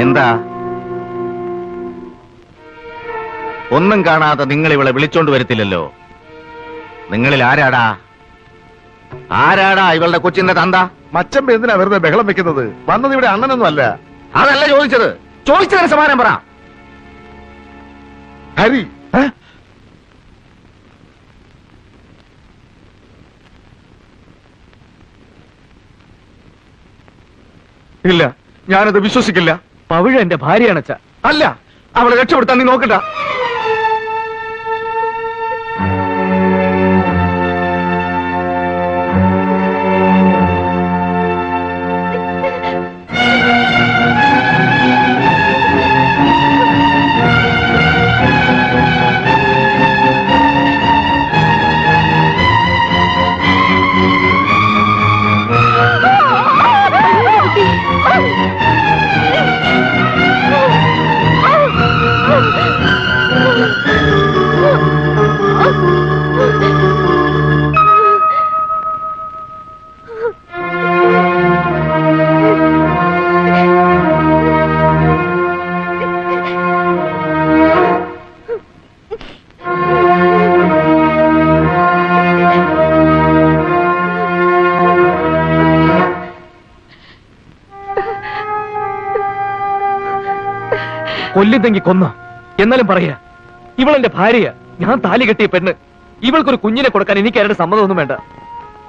എന്താ? ഒന്നും കാണാതെ നിങ്ങൾ ഇവളെ വിളിച്ചോണ്ട് വരത്തില്ലല്ലോ. നിങ്ങളിൽ ആരാടാ ഇവളുടെ കൊച്ചിന്റെ തന്ത? മച്ചമ്പ എന്തിനാ വെറുതെ ബഹളം വെക്കുന്നത്? വന്നത് ഇവിടെ അണ്ണനൊന്നും അല്ല. അതല്ല ചോദിച്ചതിന് സമാനം പറ. ഹരി, ഇല്ല, ഞാനത് വിശ്വസിക്കില്ല. പവിഴ എന്റെ ഭാര്യയാണച്ച. അല്ല, അവളെ രക്ഷപ്പെടുത്താൻ നീ നോക്കണ്ട. കൊല്ലിത്തെങ്കി കൊന്ന, എന്നാലും പറയാ ഇവളെന്റെ ഭാര്യയാ. ഞാൻ താലി കെട്ടിയ പെണ്ണ്. ഇവൾക്കൊരു കുഞ്ഞിനെ കൊടുക്കാൻ എനിക്ക് ആരുടെ സമ്മതമൊന്നും വേണ്ട.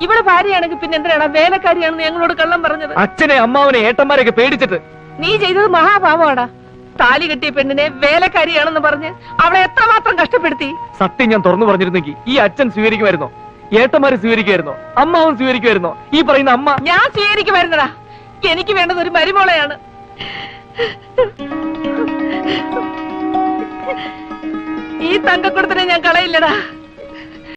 ഇവളെ ഭാര്യയാണെങ്കിൽ പിന്നെ എന്തിനാണ് വേലക്കാരിയാണെന്ന് ഞങ്ങളോട് കള്ളം പറഞ്ഞത്? അച്ഛനെ അമ്മാവനെ ഏട്ടന്മാരെയൊക്കെ പേടിച്ചിട്ട്. നീ ചെയ്തത് മഹാപാപമാടാ. താലി കെട്ടിയ പെണ്ണിനെ വേലക്കാരിയാണെന്ന് പറഞ്ഞ് അവളെ എത്രമാത്രം കഷ്ടപ്പെടുത്തി. സത്യം ഞാൻ തുറന്നു പറഞ്ഞിരുന്നെങ്കിൽ ഈ അച്ഛൻ സ്വീകരിക്കുമായിരുന്നോ? ഏട്ടന്മാര് സ്വീകരിക്കുമായിരുന്നോ? അമ്മാവൻ സ്വീകരിക്കുമായിരുന്നോ? ഈ പറയുന്ന അമ്മ? ഞാൻ സ്വീകരിക്കുമായിരുന്നടാ. എനിക്ക് വേണ്ടത് ഒരു മരുമോളെയാണ്. ഈ തങ്കക്കുടത്തിനെ ഞാൻ കളയില്ലടാ.